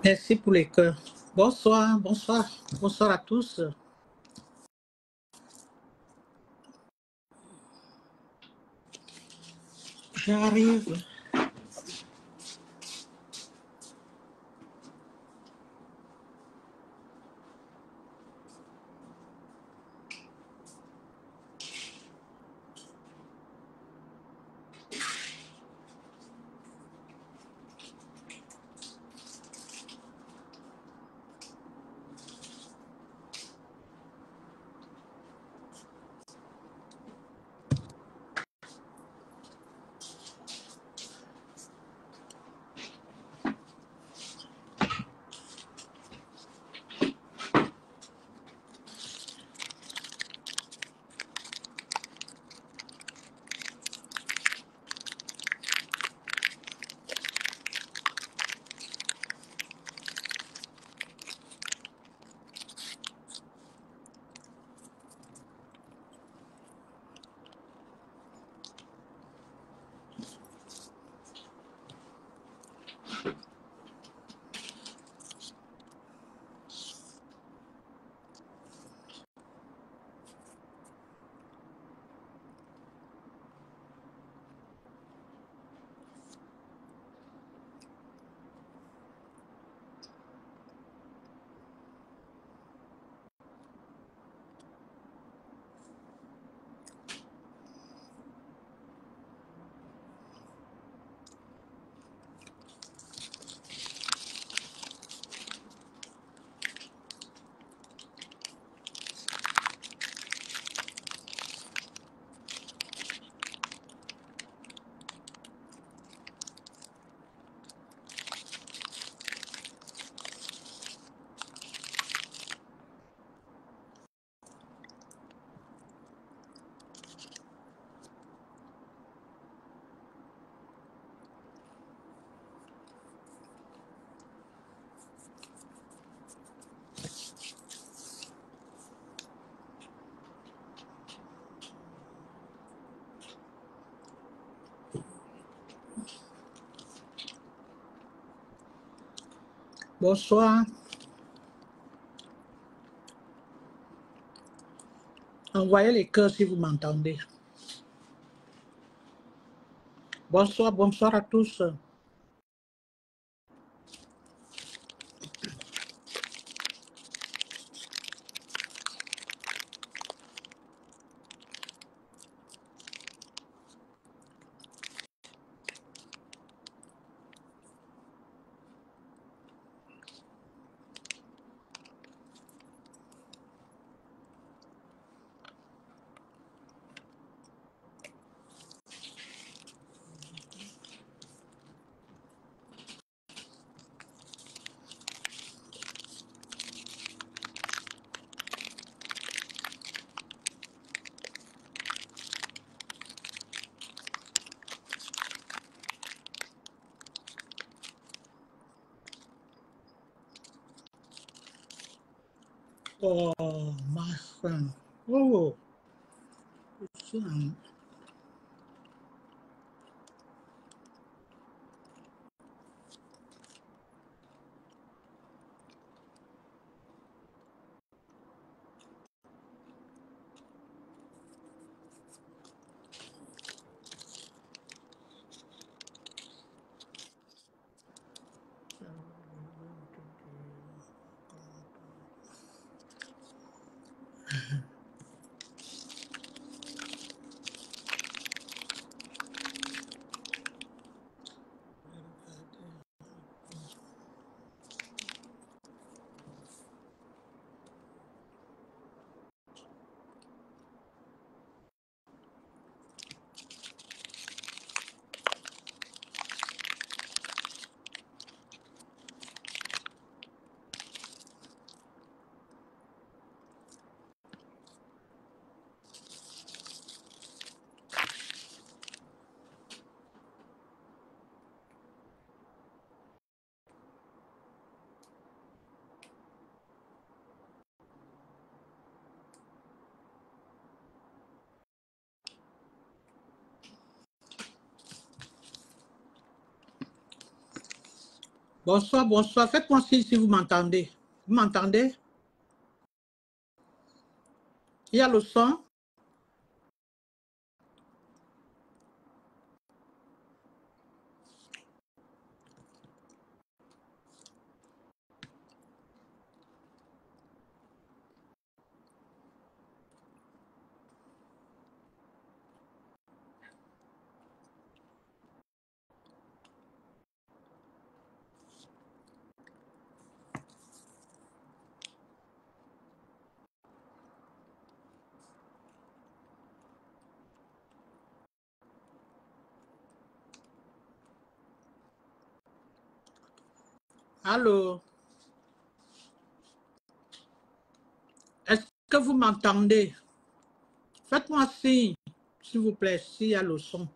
Merci pour les cœurs. Bonsoir, bonsoir, bonsoir à tous. J'arrive. Bonsoir. Envoyez les cœurs si vous m'entendez. Bonsoir, bonsoir à tous. Oh, my friend. Oh, Bonsoir, bonsoir. Faites-moi signe si vous m'entendez. Vous m'entendez? Il y a le son. Allô? Est-ce que vous m'entendez? Faites-moi signe, s'il vous plaît, s'il y a le son.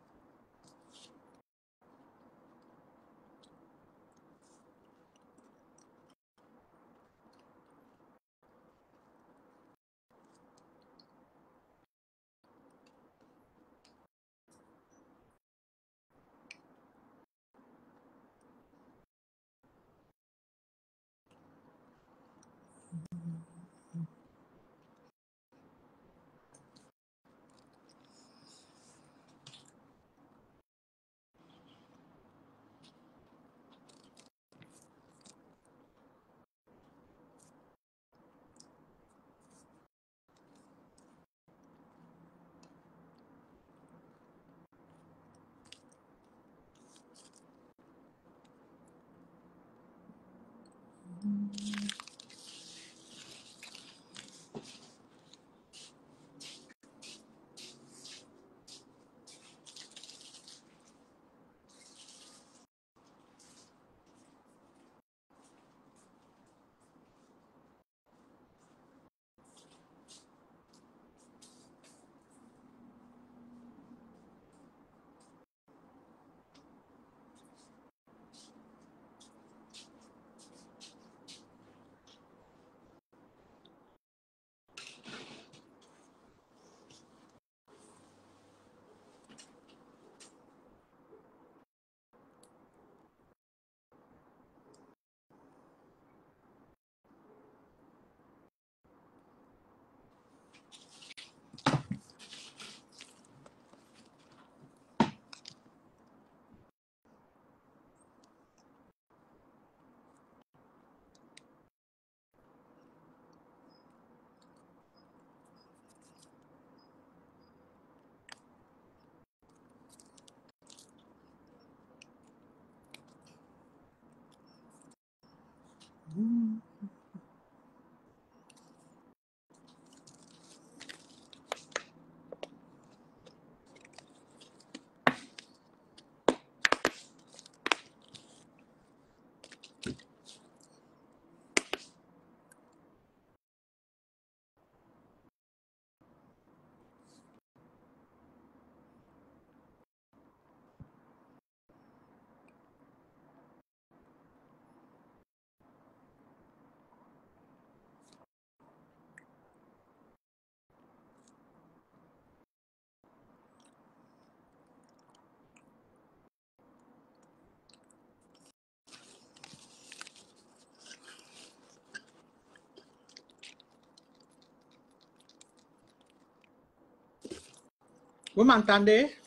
Vous m'entendez?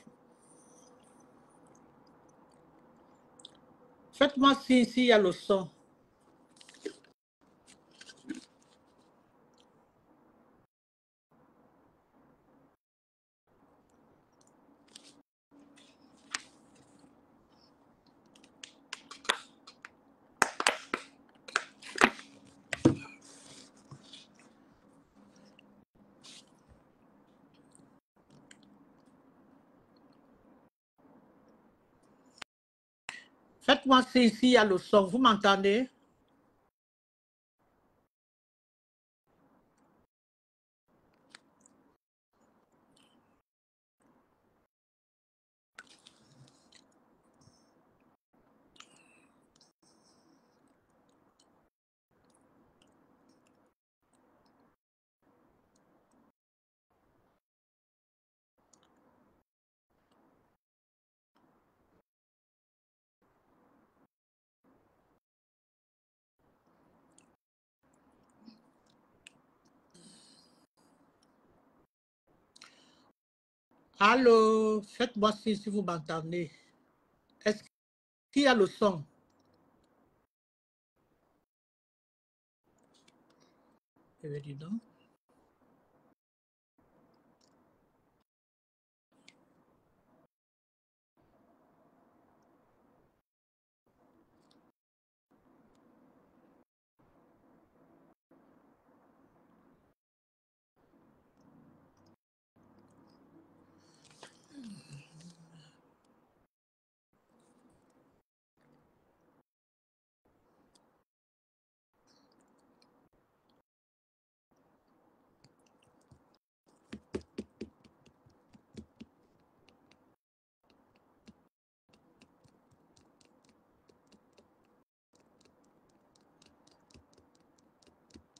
Faites-moi signe s'il y a le son. Faites-moi signe s'il y a le son. Vous m'entendez? Allô, faites-moi signe si vous m'entendez. Est-ce qu'il y a le son? Eh bien, dis donc.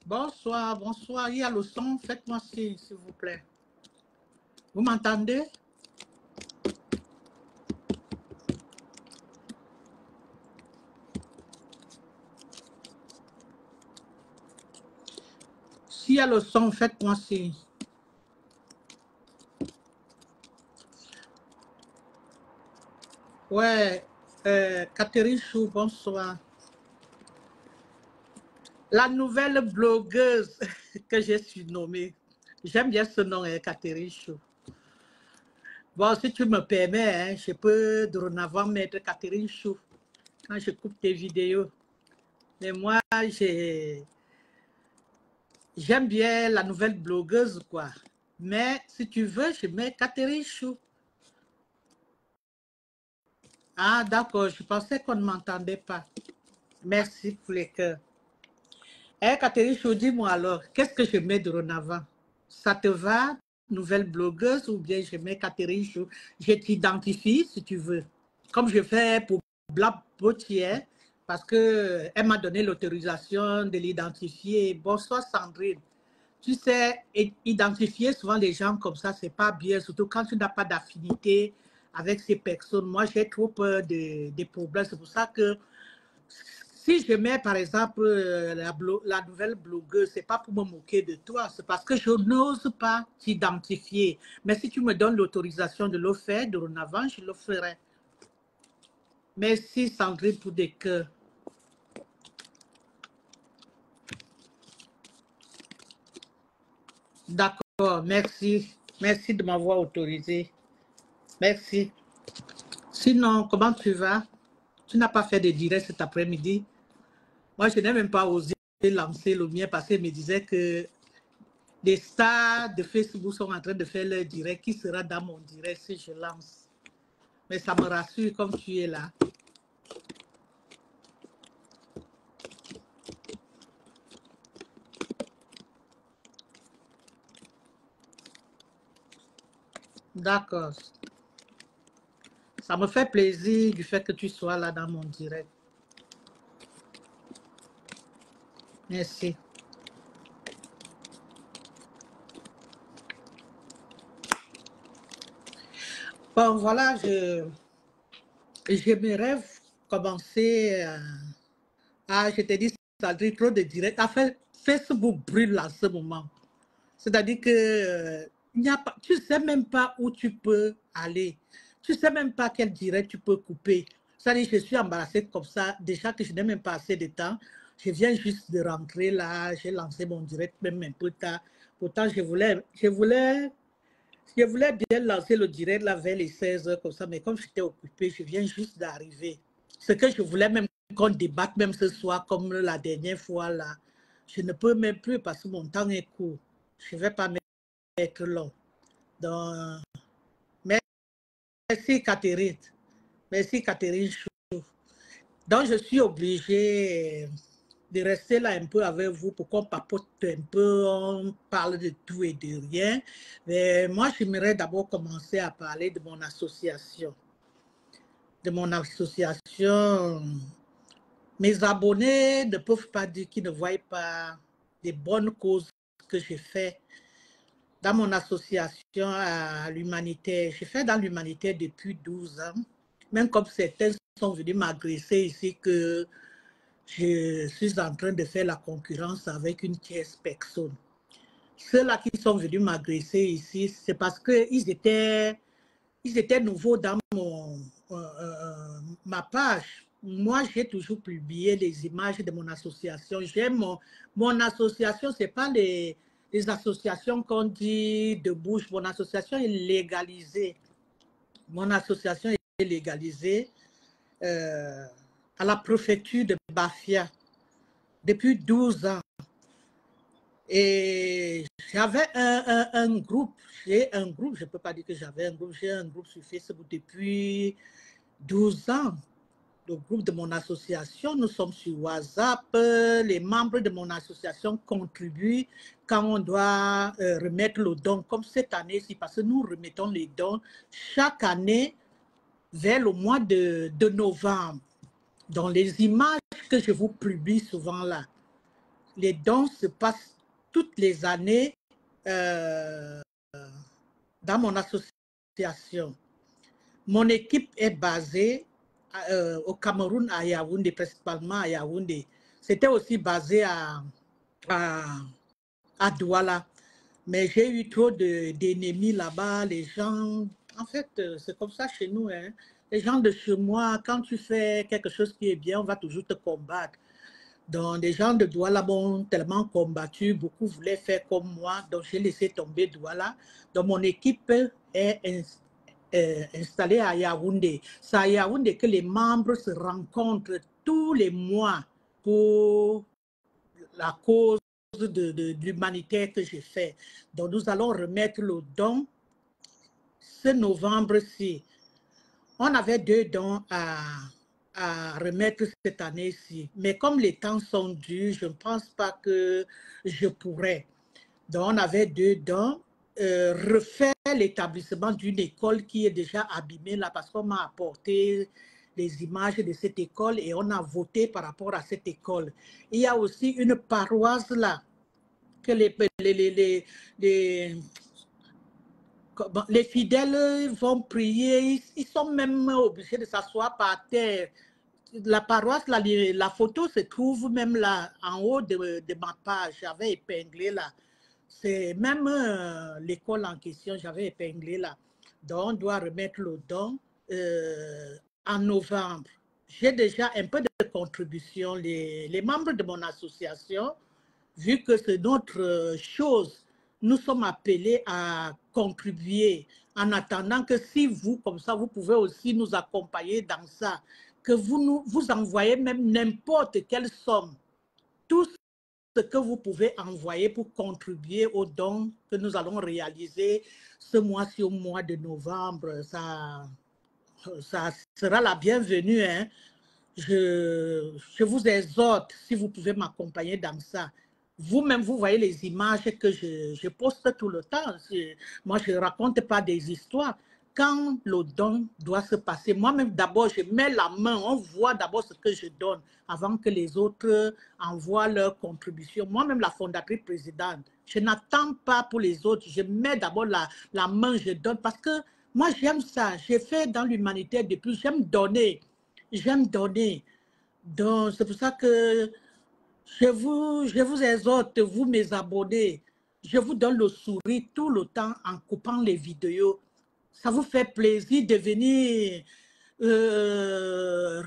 Bonsoir, bonsoir. Il y a le son. Faites-moi signe, s'il vous plaît. Vous m'entendez? S'il y a le son, faites-moi signe. Ouais, Catherine Chou, bonsoir. La nouvelle blogueuse que j'ai surnommée. J'aime bien ce nom, hein, Catherine Chou. Bon, si tu me permets, hein, je peux dorénavant mettre Catherine Chou quand je coupe tes vidéos. Mais moi, j'aime bien la nouvelle blogueuse, quoi. Mais si tu veux, je mets Catherine Chou. Ah, d'accord, je pensais qu'on ne m'entendait pas. Merci pour les cœurs. Eh, Catherine Chou, dis-moi alors, qu'est-ce que je mets dorénavant? Ça te va, nouvelle blogueuse, ou bien je mets Catherine Chou? Je t'identifie si tu veux. Comme je fais pour Blab Potier, parce qu'elle m'a donné l'autorisation de l'identifier. Bonsoir Sandrine. Tu sais, identifier souvent les gens comme ça, c'est pas bien, surtout quand tu n'as pas d'affinité avec ces personnes. Moi, j'ai trop peur des problèmes. C'est pour ça que si je mets, par exemple, la nouvelle blogueuse, c'est pas pour me moquer de toi, c'est parce que je n'ose pas t'identifier. Mais si tu me donnes l'autorisation de le faire, dorénavant, je le ferai. Merci Sandrine pour des cœurs. D'accord, merci. Merci de m'avoir autorisé. Merci. Sinon, comment tu vas? Tu n'as pas fait de direct cet après-midi? Moi, je n'ai même pas osé lancer le mien parce qu'il me disait que les stars de Facebook sont en train de faire leur direct. Qui sera dans mon direct si je lance? Mais ça me rassure comme tu es là. D'accord. Ça me fait plaisir du fait que tu sois là dans mon direct. Merci. Bon, voilà, j'aimerais commencer je te dis, ça dit trop de direct. En fait, Facebook brûle en ce moment. C'est-à-dire que il n'y a pas, tu ne sais même pas où tu peux aller. Tu ne sais même pas quel direct tu peux couper. C'est-à-dire que je suis embarrassée comme ça. Déjà que je n'ai même pas assez de temps. Je viens juste de rentrer là. J'ai lancé mon direct même un peu tard. Pourtant, je voulais bien lancer le direct là vers les 16 heures comme ça. Mais comme j'étais occupée, je viens juste d'arriver. Ce que je voulais même qu'on débatte même ce soir comme la dernière fois là. Je ne peux même plus parce que mon temps est court. Je ne vais pas être long. Donc, merci Catherine. Merci Catherine Chou. Donc, je suis obligée de rester là un peu avec vous pour qu'on papote un peu, on parle de tout et de rien. Mais moi, j'aimerais d'abord commencer à parler de mon association. De mon association. Mes abonnés ne peuvent pas dire qu'ils ne voient pas des bonnes causes que j'ai faites dans mon association à l'humanitaire. Je fais dans l'humanitaire depuis 12 ans. Même comme certains sont venus m'agresser ici, que je suis en train de faire la concurrence avec une tierce personne. Ceux-là qui sont venus m'agresser ici, c'est parce qu'ils étaient ils étaient nouveaux dans ma page. Moi, j'ai toujours publié les images de mon association. J'ai mon association, ce n'est pas les associations qu'on dit de bouche. Mon association est légalisée. Mon association est légalisée à la préfecture de Bafia depuis 12 ans. Et j'avais un groupe, j'ai un groupe, je ne peux pas dire que j'avais un groupe, j'ai un groupe sur Facebook depuis 12 ans. Le groupe de mon association, nous sommes sur WhatsApp, les membres de mon association contribuent quand on doit remettre le don, comme cette année-ci, parce que nous remettons les dons chaque année vers le mois de novembre. Dans les images que je vous publie souvent là, les dons se passent toutes les années dans mon association. Mon équipe est basée au Cameroun, à Yaoundé, principalement à Yaoundé. C'était aussi basé à Douala. Mais j'ai eu trop d'ennemis là-bas. Les gens, en fait, c'est comme ça chez nous. Hein. Les gens de chez moi, quand tu fais quelque chose qui est bien, on va toujours te combattre. Donc, les gens de Douala m'ont tellement combattu, beaucoup voulaient faire comme moi, donc j'ai laissé tomber Douala. Donc, mon équipe est installée à Yaoundé. C'est à Yaoundé que les membres se rencontrent tous les mois pour la cause de l'humanitaire que j'ai fait. Donc, nous allons remettre le don ce novembre-ci. On avait 2 dons à remettre cette année-ci. Mais comme les temps sont durs, je ne pense pas que je pourrais. Donc, on avait 2 dons. Refaire l'établissement d'une école qui est déjà abîmée là parce qu'on m'a apporté les images de cette école et on a voté par rapport à cette école. Il y a aussi une paroisse là que les fidèles vont prier, ils sont même obligés de s'asseoir par terre. La paroisse, la photo se trouve même là, en haut de ma page, j'avais épinglé là. C'est même l'école en question, j'avais épinglé là. Donc, on doit remettre le don en novembre. J'ai déjà un peu de contribution. Les membres de mon association, vu que c'est notre chose, nous sommes appelés à contribuer en attendant que si vous, comme ça, vous pouvez aussi nous accompagner dans ça, que vous envoyez même n'importe quelle somme, tout ce que vous pouvez envoyer pour contribuer aux dons que nous allons réaliser ce mois-ci au mois de novembre. Ça sera la bienvenue. Hein. Je vous exhorte, si vous pouvez m'accompagner dans ça. Vous-même, vous voyez les images que je poste tout le temps. Moi, je ne raconte pas des histoires. Quand le don doit se passer, moi-même, d'abord, je mets la main, on voit d'abord ce que je donne avant que les autres envoient leur contribution. Moi-même, la fondatrice présidente, je n'attends pas pour les autres. Je mets d'abord la main, je donne parce que moi, j'aime ça. J'ai fait dans l'humanitaire depuis, j'aime donner. J'aime donner. Donc, c'est pour ça que je vous exhorte, vous mes abonnés, je vous donne le sourire tout le temps en coupant les vidéos. Ça vous fait plaisir de venir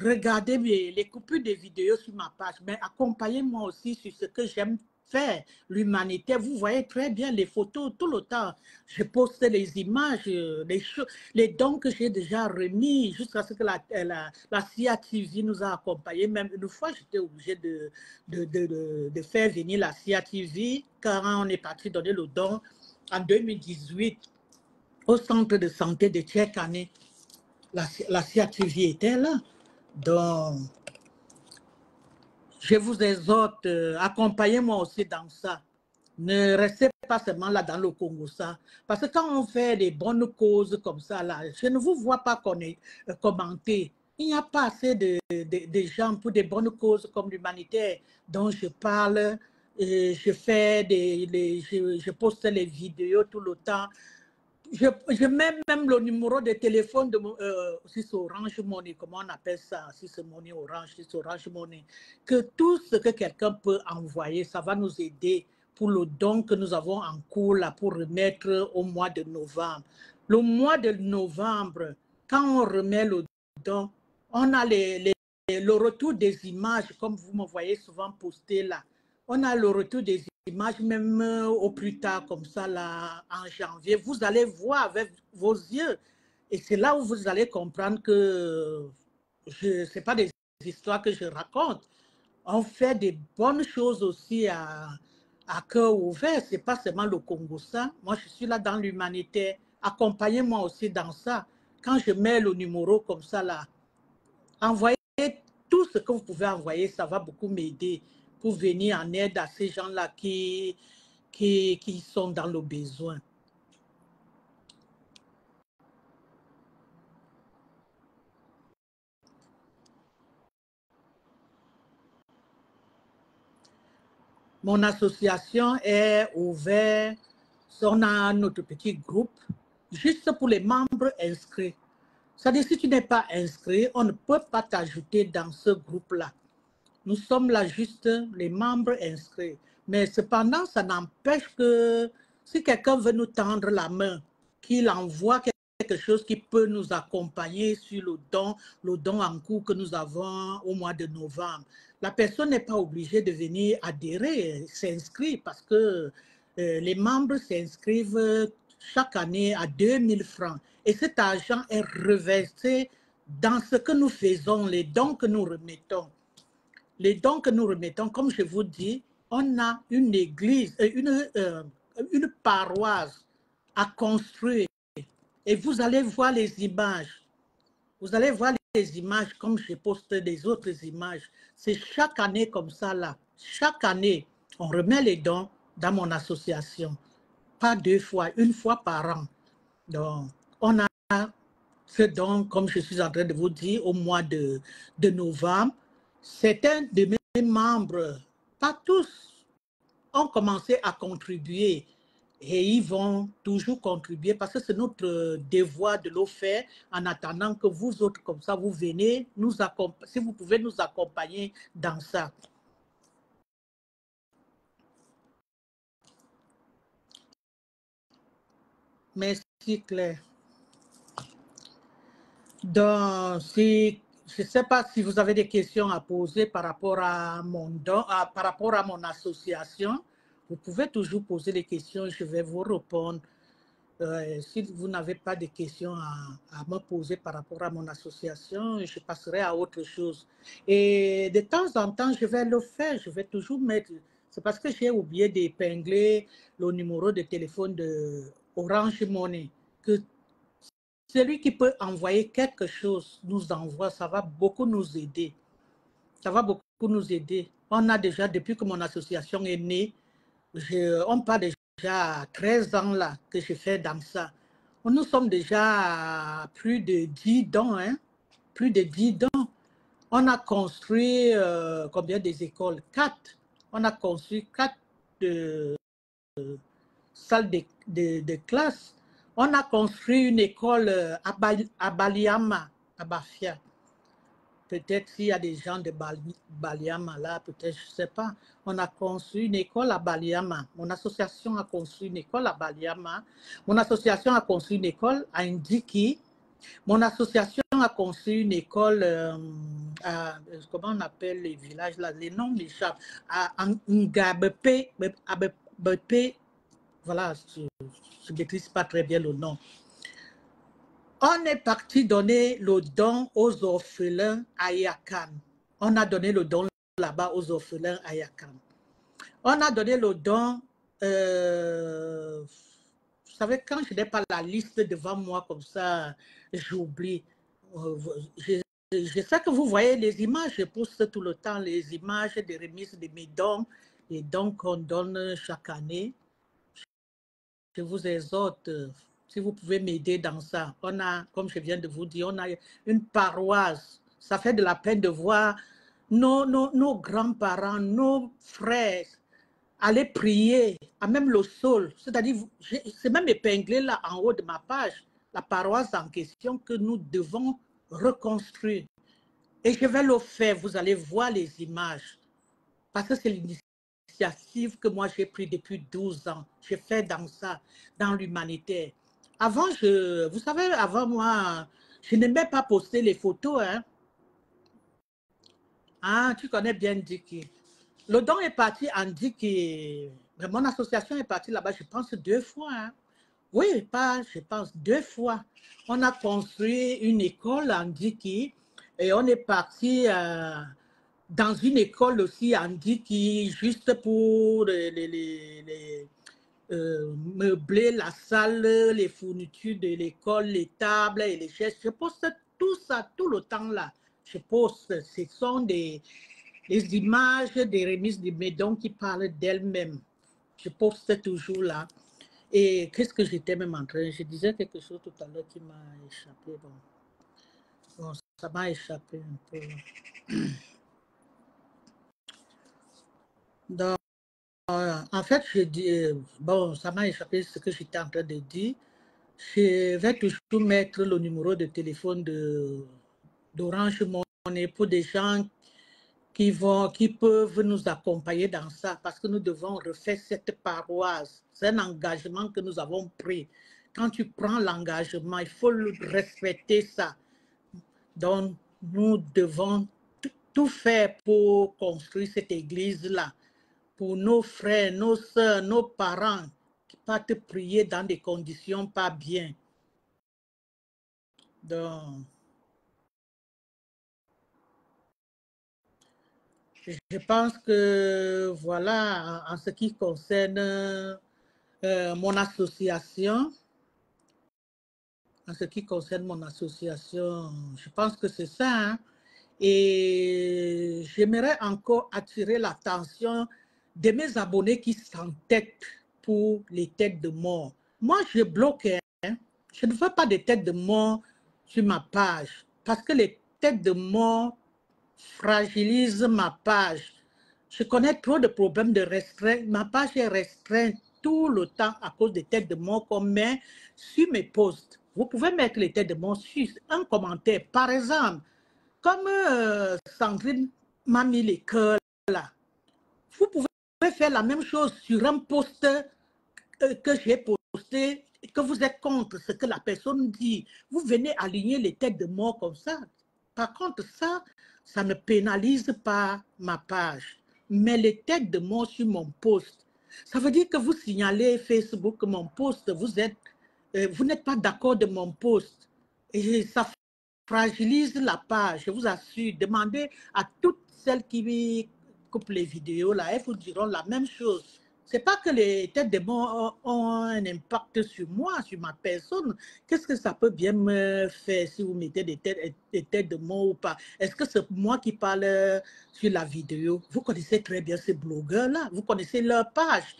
regarder les coupures de vidéos sur ma page, mais accompagnez-moi aussi sur ce que j'aime faire, l'humanité. Vous voyez très bien les photos tout le temps. Je poste les images, les dons que j'ai déjà remis jusqu'à ce que la CIA TV nous a accompagnés. Même une fois, j'étais obligée de faire venir la CIA TV quand on est parti donner le don en 2018 au centre de santé de Tchèque-Année. La CIA TV était là. Donc, je vous exhorte, accompagnez-moi aussi dans ça. Ne restez pas seulement là dans le Congo, ça. Parce que quand on fait des bonnes causes comme ça, là, je ne vous vois pas commenter. Il n'y a pas assez de gens pour des bonnes causes comme l'humanitaire dont je parle. Je poste les vidéos tout le temps. Je mets même le numéro de téléphone de si c'est Orange Money, comment on appelle ça, si c'est Money Orange, si c'est Orange Money, que tout ce que quelqu'un peut envoyer, ça va nous aider pour le don que nous avons en cours là, pour remettre au mois de novembre. Le mois de novembre, quand on remet le don, on a le retour des images, comme vous me voyez souvent poster là. On a le retour des images, même au plus tard, comme ça, là, en janvier. Vous allez voir avec vos yeux. Et c'est là où vous allez comprendre que ce n'est pas des histoires que je raconte. On fait des bonnes choses aussi à cœur ouvert. Ce n'est pas seulement le Congo ça. Moi, je suis là dans l'humanitaire. Accompagnez-moi aussi dans ça. Quand je mets le numéro comme ça, là, envoyez tout ce que vous pouvez envoyer. Ça va beaucoup m'aider pour venir en aide à ces gens-là qui sont dans le besoin. Mon association est ouverte. On a notre petit groupe juste pour les membres inscrits. C'est-à-dire, si tu n'es pas inscrit, on ne peut pas t'ajouter dans ce groupe-là. Nous sommes là juste les membres inscrits. Mais cependant, ça n'empêche que si quelqu'un veut nous tendre la main, qu'il envoie quelque chose qui peut nous accompagner sur le don en cours que nous avons au mois de novembre. La personne n'est pas obligée de venir adhérer, s'inscrire, parce que les membres s'inscrivent chaque année à 2000 francs. Et cet argent est reversé dans ce que nous faisons, les dons que nous remettons. Les dons que nous remettons, comme je vous dis, on a une église, une paroisse à construire. Et vous allez voir les images. Vous allez voir les images comme je poste des autres images. C'est chaque année comme ça là. Chaque année, on remet les dons dans mon association. Pas deux fois, une fois par an. Donc, on a ce don, comme je suis en train de vous dire, au mois de novembre. Certains de mes membres, pas tous, ont commencé à contribuer et ils vont toujours contribuer parce que c'est notre devoir de le faire en attendant que vous autres, comme ça, vous venez nous accompagner, si vous pouvez nous accompagner dans ça. Merci Claire. Donc, si, je ne sais pas si vous avez des questions à poser par rapport à mon don, par rapport à mon association, vous pouvez toujours poser des questions, je vais vous répondre. Si vous n'avez pas de questions à me poser par rapport à mon association, je passerai à autre chose. Et de temps en temps, je vais le faire, je vais toujours mettre, c'est parce que j'ai oublié d'épingler le numéro de téléphone de Orange Money, que celui qui peut envoyer quelque chose nous envoie, ça va beaucoup nous aider. Ça va beaucoup nous aider. On a déjà, depuis que mon association est née, on parle déjà à 13 ans là que je fais dans ça. Nous sommes déjà à plus de 10 dons, hein? Plus de 10 dons. On a construit combien des écoles? 4. On a construit 4 salles de classe. On a construit une école à Baliama, à Bafia. Peut-être s'il y a des gens de Baliama là, peut-être, je ne sais pas. On a construit une école à Baliama. Mon association a construit une école à Baliama. Mon association a construit une école à Ndiki. Mon association a construit une école, comment on appelle les villages là, les noms m'échappent, à Ngabepe, voilà, je ne maîtrise pas très bien le nom. On est parti donner le don aux orphelins à Yakan. On a donné le don là-bas aux orphelins à Yakan. On a donné le don, vous savez, quand je n'ai pas la liste devant moi comme ça, j'oublie. Je sais que vous voyez les images, je poste tout le temps les images des remises de mes dons, les dons qu'on donne chaque année. Je vous exhorte, si vous pouvez m'aider dans ça. On a, comme je viens de vous dire, on a une paroisse. Ça fait de la peine de voir nos grands-parents, nos frères aller prier à même le sol. C'est-à-dire, c'est même épinglé là en haut de ma page, la paroisse en question que nous devons reconstruire. Et je vais le faire, vous allez voir les images. Parce que c'est l'initiative que moi j'ai prise depuis 12 ans. Je fais dans ça, dans l'humanitaire. Avant, vous savez, avant moi, je n'aimais pas poster les photos. Hein. Ah, tu connais bien Dicky. Le don est parti en Dicky. Mon association est partie là-bas, je pense, 2 fois. Hein. Oui, pas, je pense, 2 fois. On a construit une école en Dicky et on est parti dans une école aussi en Dicky, juste pour meubler la salle, les fournitures de l'école, les tables et les chaises. Je poste tout ça tout le temps là. Je poste. Ce sont des images des remises de Médon qui parlent d'elles-mêmes. Je poste toujours là. Et qu'est-ce que j'étais même en train? Je disais quelque chose tout à l'heure qui m'a échappé. Bon, ça m'a échappé un peu. Donc, en fait, je dis, bon, ça m'a échappé ce que j'étais en train de dire. Je vais toujours mettre le numéro de téléphone d'Orange Money pour des gens qui peuvent nous accompagner dans ça parce que nous devons refaire cette paroisse. C'est un engagement que nous avons pris. Quand tu prends l'engagement, il faut respecter ça. Donc, nous devons tout faire pour construire cette église-là, pour nos frères, nos soeurs, nos parents qui partent prier dans des conditions pas bien. Donc, je pense que voilà, en ce qui concerne mon association, je pense que c'est ça. Hein. Et j'aimerais encore attirer l'attention de mes abonnés qui s'entêtent pour les têtes de mort. Moi, je bloque. Hein. Je ne veux pas de têtes de mort sur ma page parce que les têtes de mort fragilise ma page. Je connais trop de problèmes de restreinte. Ma page est restreinte tout le temps à cause des têtes de mort qu'on met sur mes posts. Vous pouvez mettre les têtes de mort sur un commentaire. Par exemple, comme Sandrine m'a mis les cœurs là, vous pouvez faire la même chose sur un post que j'ai posté, que vous êtes contre ce que la personne dit. Vous venez aligner les têtes de mort comme ça. Par contre, ça ne pénalise pas ma page. Mais les têtes de mort sur mon post, ça veut dire que vous signalez Facebook mon post, vous n'êtes pas d'accord de mon post. Et ça fragilise la page, je vous assure. Demandez à toutes celles qui coupent les vidéos, là, elles vous diront la même chose. C'est pas que les têtes de mort ont un impact sur moi, sur ma personne. Qu'est-ce que ça peut bien me faire si vous mettez des têtes de mort ou pas? Est-ce que c'est moi qui parle sur la vidéo? Vous connaissez très bien ces blogueurs-là, vous connaissez leur page.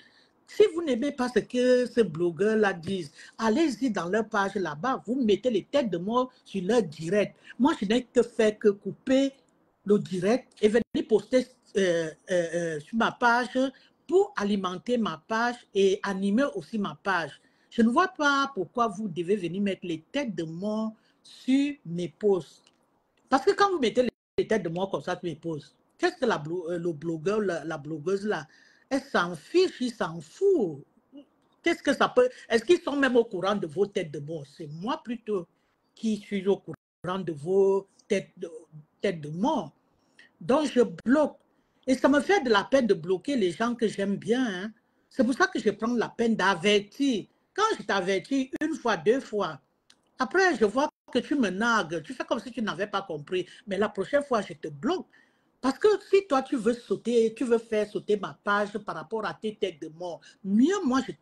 Si vous n'aimez pas ce que ces blogueurs-là disent, allez-y dans leur page là-bas, vous mettez les têtes de mort sur leur direct. Moi, je n'ai que faire que couper le direct et venir poster sur ma page pour alimenter ma page et animer aussi ma page. Je ne vois pas pourquoi vous devez venir mettre les têtes de mort sur mes posts. Parce que quand vous mettez les têtes de mort comme ça sur mes posts, qu'est-ce que le blogueur, la blogueuse là, elle s'en fiche, il s'en fout. Qu'est-ce que ça peut... Est-ce qu'ils sont même au courant de vos têtes de mort? C'est moi plutôt qui suis au courant de vos têtes de mort. Donc, je bloque. Et ça me fait de la peine de bloquer les gens que j'aime bien. Hein. C'est pour ça que je prends la peine d'avertir. Quand je t'avertis 1 fois, 2 fois, après, je vois que tu me nargues. Tu fais comme si tu n'avais pas compris. Mais la prochaine fois, je te bloque. Parce que si toi, tu veux sauter, tu veux faire sauter ma page par rapport à tes têtes de mort, mieux, moi, je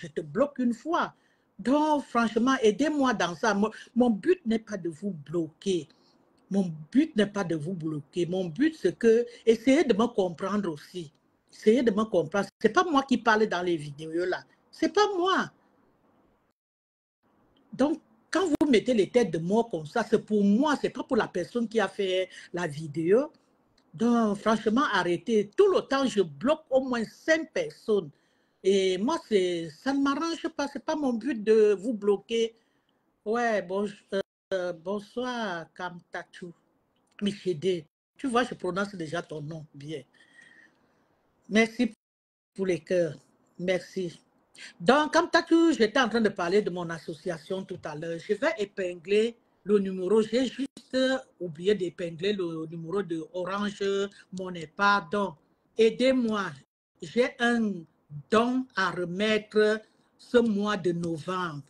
te bloque 1 fois. Donc, franchement, aidez-moi dans ça. Mon but n'est pas de vous bloquer. Mon but n'est pas de vous bloquer. Mon but, c'est que, essayez de me comprendre aussi. Essayez de me comprendre. Ce n'est pas moi qui parle dans les vidéos là. Ce n'est pas moi. Donc, quand vous mettez les têtes de mort comme ça, c'est pour moi, ce n'est pas pour la personne qui a fait la vidéo. Donc, franchement, arrêtez. Tout le temps, je bloque au moins 5 personnes. Et moi, ça ne m'arrange pas. Ce n'est pas mon but de vous bloquer. Ouais, bonsoir, Kamtachu. Michede. Tu vois, je prononce déjà ton nom bien. Merci pour les cœurs. Merci. Donc, comme j'étais en train de parler de mon association tout à l'heure, je vais épingler le numéro. J'ai juste oublié d'épingler le numéro de Orange Money. Pardon. Aidez-moi. J'ai un don à remettre ce mois de novembre.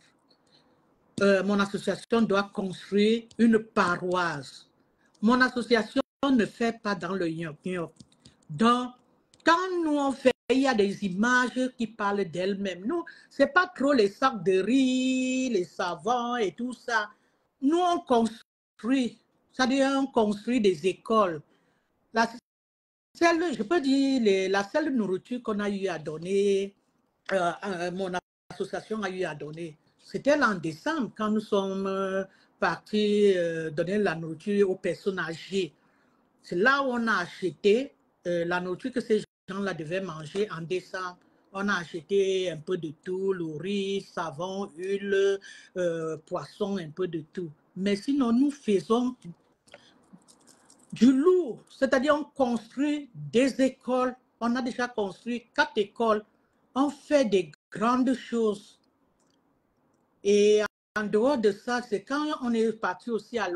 Mon association doit construire une paroisse. Mon association ne fait pas dans le gnoc-gnoc. Donc, quand nous on fait, il y a des images qui parlent d'elles-mêmes. Nous, ce n'est pas trop les sacs de riz, les savons et tout ça. Nous, on construit, c'est-à-dire on construit des écoles. La seule, je peux dire, la seule nourriture qu'on a eu à donner, mon association a eu à donner, c'était en décembre quand nous sommes partis donner la nourriture aux personnes âgées. C'est là où on a acheté la nourriture que ces gens-là devaient manger en décembre. On a acheté un peu de tout, le riz, savon, huile, poisson, un peu de tout. Mais sinon, nous faisons du lourd, c'est-à-dire on construit des écoles. On a déjà construit 4 écoles. On fait des grandes choses. Et en dehors de ça, c'est quand on est parti aussi à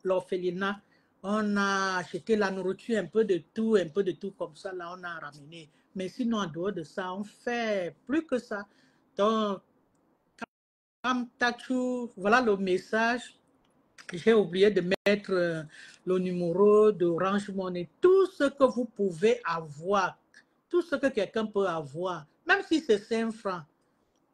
l'orphelinat, on a acheté la nourriture, un peu de tout comme ça, là, on a ramené. Mais sinon, en dehors de ça, on fait plus que ça. Donc, comme Tachou, voilà le message. J'ai oublié de mettre le numéro d'Orange Money. Tout ce que vous pouvez avoir, tout ce que quelqu'un peut avoir, même si c'est 5 francs,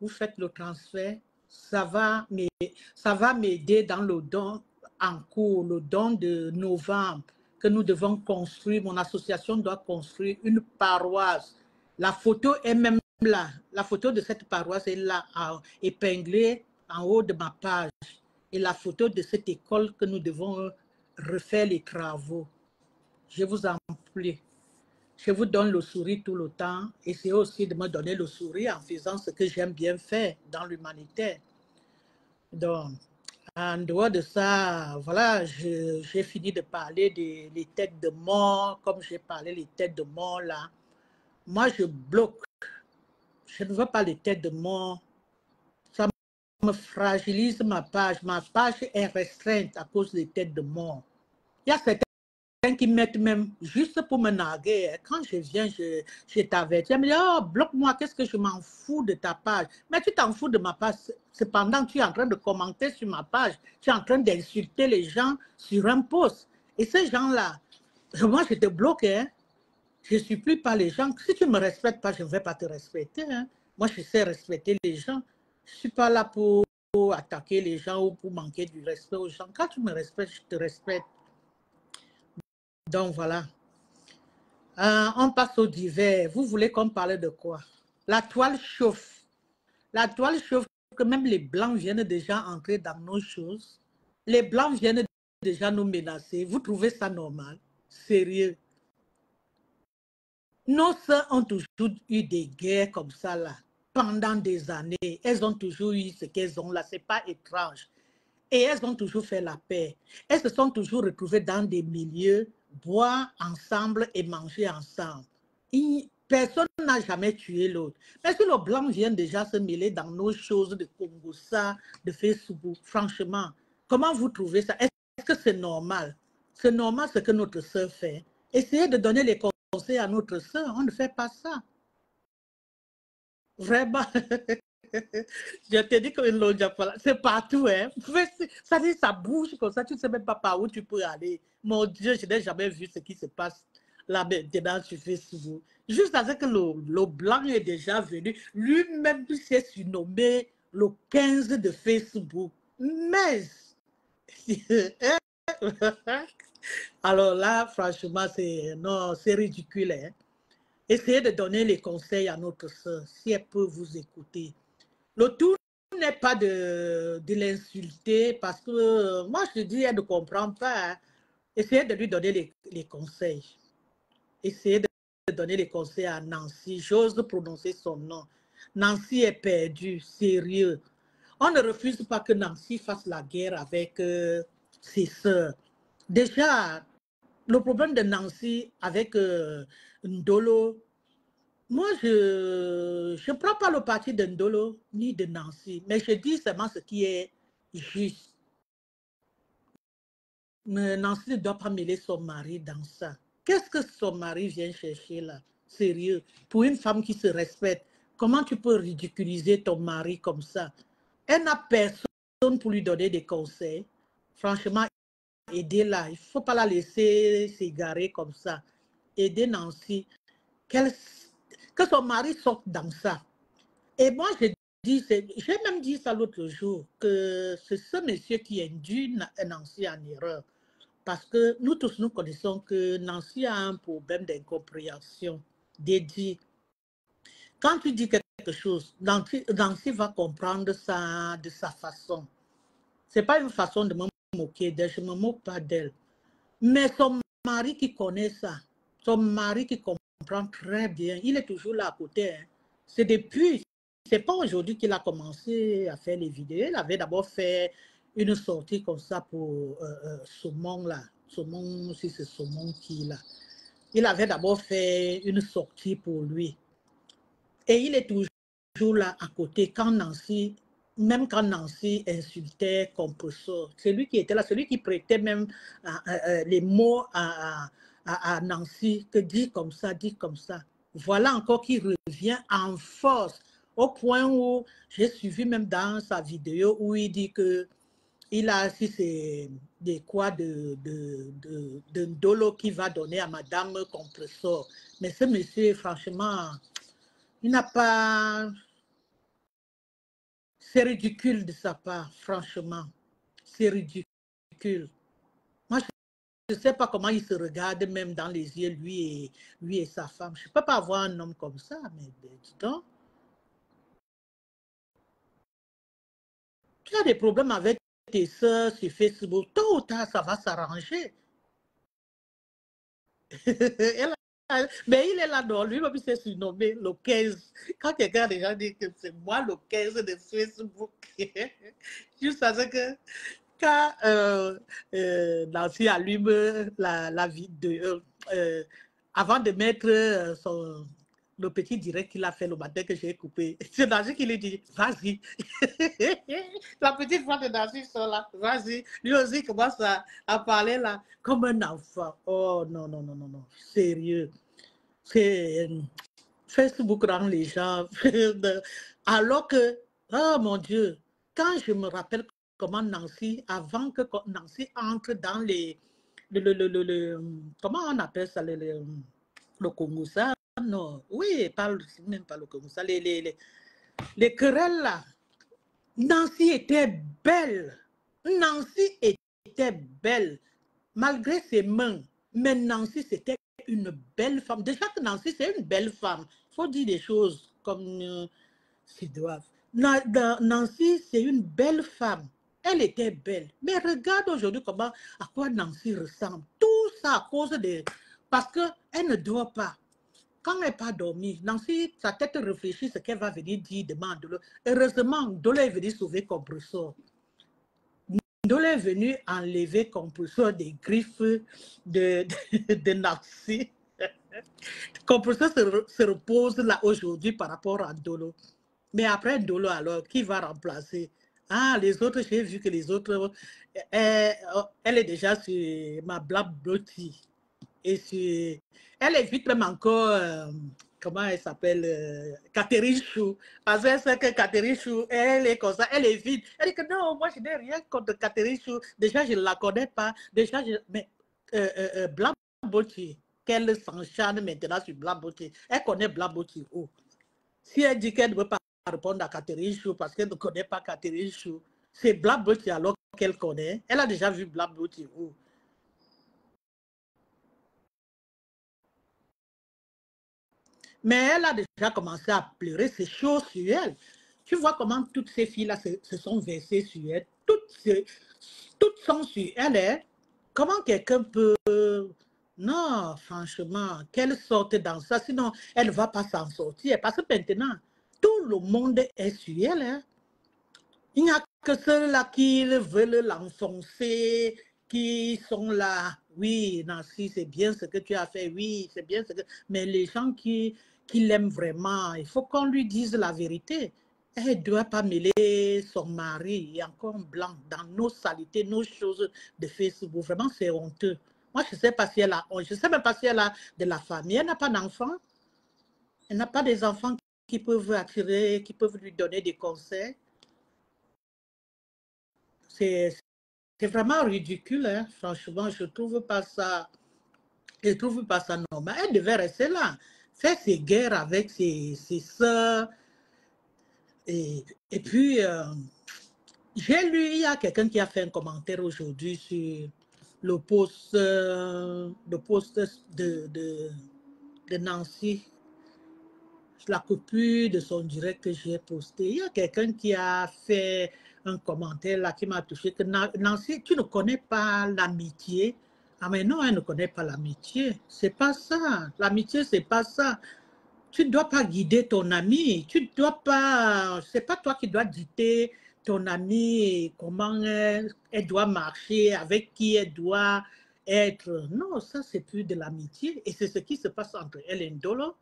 vous faites le transfert, ça va m'aider dans le don en cours, le don de novembre que nous devons construire. Mon association doit construire une paroisse. La photo est même là. La photo de cette paroisse est là, épinglée en haut de ma page. Et la photo de cette école que nous devons refaire les travaux. Je vous en prie. Je vous donne le sourire tout le temps. Essayez aussi de me donner le sourire en faisant ce que j'aime bien faire dans l'humanitaire. Donc, en dehors de ça, voilà, j'ai fini de parler des têtes de mort, comme j'ai parlé des têtes de mort là. Moi, je bloque. Je ne veux pas les têtes de mort. Ça me fragilise ma page. Ma page est restreinte à cause des têtes de mort. Il y a certains qui mettent même juste pour me narguer. Quand je viens, je t'avertis. Elle me dit, oh, bloque-moi, qu'est-ce que je m'en fous de ta page? Mais tu t'en fous de ma page. Cependant, tu es en train de commenter sur ma page. Tu es en train d'insulter les gens sur un post. Et ces gens-là, moi, je te bloque. Hein. Je ne suis plus pas les gens. Si tu ne me respectes pas, je ne vais pas te respecter. Hein. Moi, je sais respecter les gens. Je ne suis pas là pour attaquer les gens ou pour manquer du respect aux gens. Quand tu me respectes, je te respecte. Donc, voilà. On passe au divers. Vous voulez qu'on parle de quoi? La toile chauffe. La toile chauffe que même les Blancs viennent déjà entrer dans nos choses. Les Blancs viennent déjà nous menacer. Vous trouvez ça normal? Sérieux? Nos sœurs ont toujours eu des guerres comme ça là. Pendant des années, elles ont toujours eu ce qu'elles ont là. Ce n'est pas étrange. Et elles ont toujours fait la paix. Elles se sont toujours retrouvées dans des milieux, boire ensemble et manger ensemble. Personne n'a jamais tué l'autre. Mais si le blanc vient déjà se mêler dans nos choses de Congossa, de Facebook, franchement, comment vous trouvez ça? Est-ce que c'est normal? C'est normal ce que notre sœur fait. Essayez de donner les conseils à notre sœur. On ne fait pas ça. Vraiment. Je te dis que c'est partout. Hein. Ça dit, ça bouge comme ça. Tu ne sais même pas par où tu peux aller. Mon Dieu, je n'ai jamais vu ce qui se passe là maintenant sur Facebook. Juste avec que le blanc est déjà venu, lui-même s'est surnommé le 15 de Facebook. Mais, alors là, franchement, c'est ridicule. Hein. Essayez de donner les conseils à notre soeur, si elle peut vous écouter. Le tout n'est pas de l'insulter parce que moi, je dis, elle ne comprend pas. Hein. Essayez de lui donner les conseils. Essayez de donner les conseils à Nancy. J'ose prononcer son nom. Nancy est perdue, sérieux. On ne refuse pas que Nancy fasse la guerre avec ses sœurs. Déjà, le problème de Nancy avec Ndolo, Moi, je ne prends pas le parti de Ndolo ni de Nancy, mais je dis seulement ce qui est juste. Mais Nancy ne doit pas mêler son mari dans ça. Qu'est-ce que son mari vient chercher là? Sérieux. Pour une femme qui se respecte, comment tu peux ridiculiser ton mari comme ça? Elle n'a personne pour lui donner des conseils. Franchement, aidez-la. Il ne faut pas la laisser s'égarer comme ça. Aidez Nancy. Que son mari sorte dans ça. Et moi, j'ai même dit ça l'autre jour, que c'est ce monsieur qui induit Nancy en erreur. Parce que nous tous, nous connaissons que Nancy a un problème d'incompréhension. Dédié. Quand tu dis quelque chose, Nancy va comprendre ça de sa façon. Ce n'est pas une façon de me moquer d'elle, je ne me moque pas d'elle. Mais son mari qui connaît ça, son mari qui comprend très bien, il est toujours là à côté. Hein. C'est depuis, c'est pas aujourd'hui qu'il a commencé à faire les vidéos. Il avait d'abord fait une sortie comme ça pour Saumon là. Saumon, si c'est Saumon qui là. Il avait d'abord fait une sortie pour lui. Et il est toujours là à côté quand Nancy, même quand Nancy insultait Compressor, c'est lui qui était là, celui qui prêtait même les mots à Nancy, que dit comme ça, dit comme ça. Voilà encore qui revient en force, au point où j'ai suivi même dans sa vidéo où il dit que il a assis des quoi de Ndolo qui va donner à Madame Compressor. Mais ce monsieur, franchement, il n'a pas... C'est ridicule de sa part, franchement. C'est ridicule. Moi, je ne sais pas comment il se regarde même dans les yeux, lui et sa femme. Je ne peux pas avoir un homme comme ça, mais dis donc. Tu as des problèmes avec tes soeurs sur Facebook. Tôt ou tard, ça va s'arranger. Mais il est là, non, lui-même, il s'est surnommé le 15. Quand quelqu'un a déjà dit que c'est moi le 15 de Facebook, juste à ce que quand Nancy allume la vidéo, avant de mettre le petit direct qu'il a fait le matin que j'ai coupé, c'est Nancy qui lui dit, vas-y. La petite voix de Nancy sort là, vas-y. Lui aussi commence à parler là, comme un enfant. Oh non, non, non, non, non, sérieux. C'est Facebook rend les gens. Alors que, oh mon Dieu, quand je me rappelle comment Nancy, avant que Nancy entre dans comment on appelle ça, le Kongosa, non, oui, même pas le Kongosa, les querelles là, Nancy était belle. Nancy était belle, malgré ses mains. Mais Nancy, c'était une belle femme. Déjà que Nancy, c'est une belle femme. Il faut dire des choses comme s'ils doivent. Nancy, c'est une belle femme. Elle était belle. Mais regarde aujourd'hui comment, à quoi Nancy ressemble. Tout ça à cause de... Parce qu'elle ne dort pas. Quand elle n'a pas dormi, Nancy, sa tête réfléchit ce qu'elle va venir dire demain à Ndolo. Heureusement, Ndolo est venu sauver Compressor. Ndolo est venu enlever Compressor des griffes de Nancy. Compressor se repose là aujourd'hui par rapport à Ndolo. Mais après Ndolo, alors, qui va remplacer? Ah, les autres, j'ai vu que les autres, elle est déjà sur ma Black Beauty. Et elle évite même encore, comment elle s'appelle, Catherine Chou. Parce qu'elle sait que Catherine Chou, elle est comme ça, elle évite. Elle dit que non, moi je n'ai rien contre Catherine Chou. Déjà, je ne la connais pas. Déjà, mais Blanc Beauty, qu'elle s'enchaîne maintenant sur Blanc Beauty. Elle connaît Blanc Beauty où? Si elle dit qu'elle ne veut pas répondre à Catherine Chou parce qu'elle ne connaît pas Catherine Chou, c'est Blanc Beauty alors qu'elle connaît. Elle a déjà vu Blanc Beauty où? Mais elle a déjà commencé à pleurer, c'est chaud sur elle. Tu vois comment toutes ces filles-là se sont versées sur elle. Toutes sont sur elle. Hein? Comment quelqu'un peut... Non, franchement, qu'elle sorte dans ça, sinon elle ne va pas s'en sortir. Parce que maintenant, tout le monde est sur elle. Hein? Il n'y a que ceux-là qui veulent l'enfoncer, qui sont là. oui, Nancy, c'est bien ce que tu as fait, oui, c'est bien ce que... Mais les gens qui l'aiment vraiment, il faut qu'on lui dise la vérité. Elle ne doit pas mêler son mari et encore un blanc dans nos saletés, nos choses de Facebook. Vraiment, c'est honteux. Moi, je ne sais pas si elle a... Je sais même pas si elle a de la famille. Elle n'a pas d'enfants. Elle n'a pas des enfants qui peuvent attirer, qui peuvent lui donner des conseils. C'est vraiment ridicule, hein. Franchement, je trouve pas ça, je trouve pas ça normal. Elle devait rester là, faire ses guerres avec ses soeurs. Et puis, j'ai lu, il y a quelqu'un qui a fait un commentaire aujourd'hui sur le post de Nancy, la copie de son direct que j'ai posté. Il y a quelqu'un qui a fait un commentaire là qui m'a touché que Nancy, tu ne connais pas l'amitié. Ah mais non, elle ne connaît pas l'amitié. C'est pas ça. L'amitié, c'est pas ça. Tu ne dois pas guider ton ami. Tu ne dois pas. C'est pas toi qui dois dicter ton ami comment elle doit marcher, avec qui elle doit être. Non, ça, c'est plus de l'amitié. Et c'est ce qui se passe entre elle et Ndolo.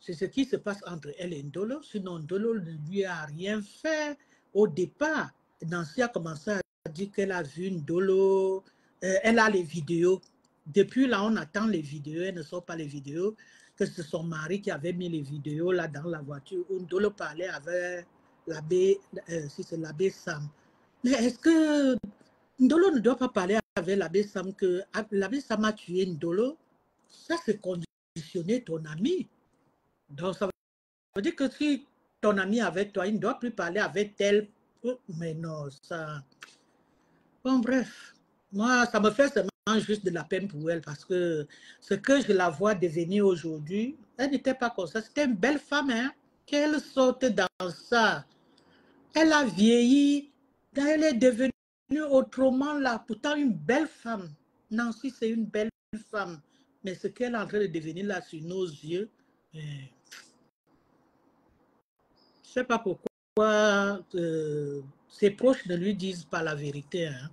C'est ce qui se passe entre elle et Ndolo. Sinon, Ndolo ne lui a rien fait au départ. Nancy a commencé à dire qu'elle a vu Ndolo. Elle a les vidéos. Depuis là, on attend les vidéos. Elles ne sont pas les vidéos. Que c'est son mari qui avait mis les vidéos là dans la voiture où Ndolo parlait avec l'abbé, si c'est l'abbé Sam. Mais est-ce que Ndolo ne doit pas parler avec l'abbé Sam que l'abbé Sam a tué Ndolo? Ça, c'est conditionner ton ami. Donc, ça veut dire que si ton ami est avec toi, il ne doit plus parler avec tel. Mais non, ça. Bon, bref. Moi, ça me fait seulement juste de la peine pour elle parce que ce que je la vois devenir aujourd'hui, elle n'était pas comme ça. C'était une belle femme, hein. Qu'elle saute dans ça. Elle a vieilli. Elle est devenue autrement là. Pourtant, une belle femme. Nancy, c'est une belle femme. Mais ce qu'elle est en train de devenir là sur nos yeux, je ne sais pas pourquoi ses proches ne lui disent pas la vérité. Hein.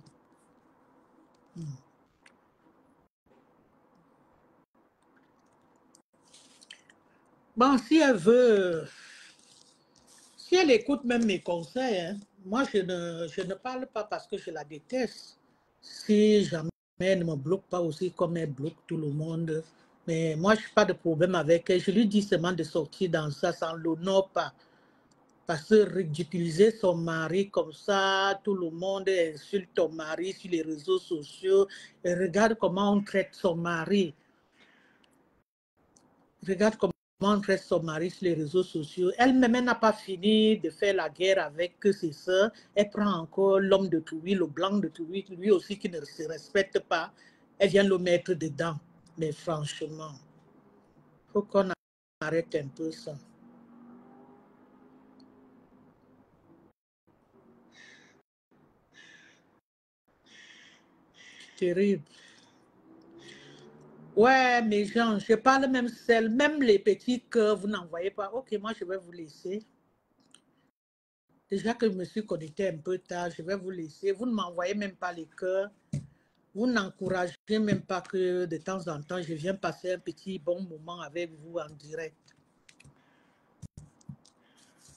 Bon, si elle écoute même mes conseils, hein, moi je ne parle pas parce que je la déteste. Si jamais elle ne me bloque pas aussi comme elle bloque tout le monde, mais moi je n'ai pas de problème avec elle. Je lui dis seulement de sortir dans ça, ça ne l'honore pas. Parce que ridiculiser son mari comme ça, tout le monde insulte ton mari sur les réseaux sociaux. Et regarde comment on traite son mari. Regarde comment on traite son mari sur les réseaux sociaux. Elle-même n'a pas fini de faire la guerre avec ses soeurs. Elle prend encore l'homme de Toulouse, le blanc de Toulouse, lui aussi qui ne se respecte pas. Elle vient le mettre dedans. Mais franchement, il faut qu'on arrête un peu ça. Terrible. Ouais, mes gens, je parle même seul, même les petits que vous n'envoyez pas. Ok, moi je vais vous laisser. Déjà que je me suis connecté un peu tard, je vais vous laisser. Vous ne m'envoyez même pas les cœurs. Vous n'encouragez même pas que de temps en temps, je viens passer un petit bon moment avec vous en direct.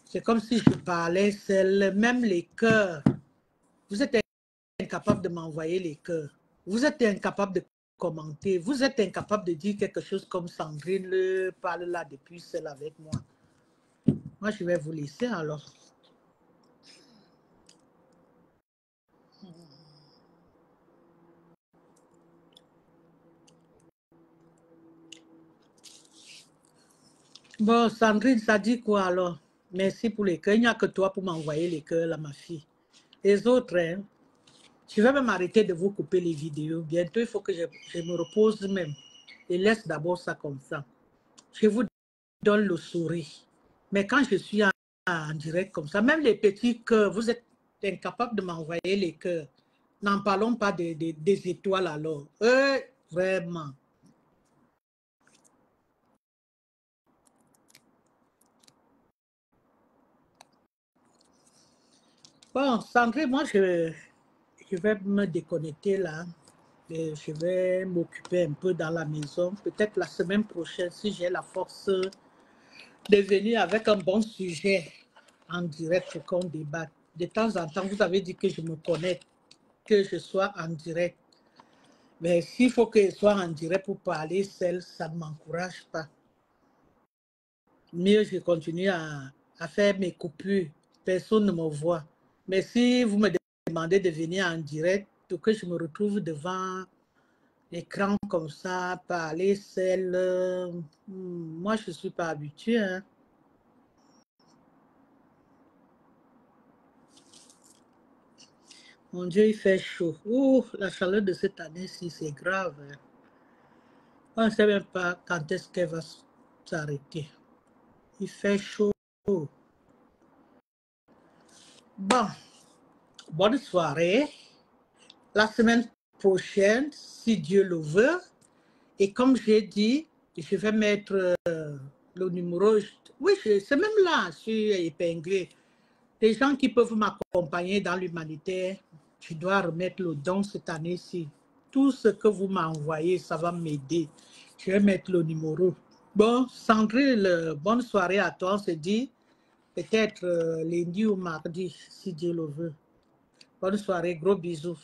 C'est comme si je parlais seul, même les cœurs. Vous êtes incapable de m'envoyer les cœurs. Vous êtes incapable de commenter. Vous êtes incapable de dire quelque chose comme Sandrine parle là depuis seul avec moi. Moi, je vais vous laisser alors. Bon, Sandrine, ça dit quoi alors? Merci pour les cœurs. Il n'y a que toi pour m'envoyer les cœurs là, ma fille. Les autres, hein, je vais même arrêter de vous couper les vidéos. Bientôt, il faut que je me repose même. Et laisse d'abord ça comme ça. Je vous donne le sourire. Mais quand je suis en direct comme ça, même les petits cœurs, vous êtes incapables de m'envoyer les cœurs. N'en parlons pas des étoiles alors. Vraiment. Bon, Sandrine, moi, je vais me déconnecter là. Et je vais m'occuper un peu dans la maison. Peut-être la semaine prochaine, si j'ai la force de venir avec un bon sujet en direct pour qu'on débatte. De temps en temps, vous avez dit que je me connecte, que je sois en direct. Mais s'il faut que je sois en direct pour parler seul, ça ne m'encourage pas. Mieux, je continue à faire mes coupures. Personne ne me voit. Mais si vous me demandez de venir en direct, pour que je me retrouve devant l'écran comme ça, parler seul, moi, je ne suis pas habituée. Hein. Mon Dieu, il fait chaud. Ouh, la chaleur de cette année-ci, c'est grave. Hein. On ne sait même pas quand est-ce qu'elle va s'arrêter. Il fait chaud. Bon, bonne soirée. La semaine prochaine, si Dieu le veut, et comme j'ai dit, je vais mettre le numéro. Oui, c'est même là, je suis épinglé. Les gens qui peuvent m'accompagner dans l'humanitaire, je dois remettre le don cette année-ci. Tout ce que vous m'envoyez, ça va m'aider. Je vais mettre le numéro. Bon, Sandrine, bonne soirée à toi. On se dit peut-être lundi ou mardi, si Dieu le veut. Bonne soirée, gros bisous.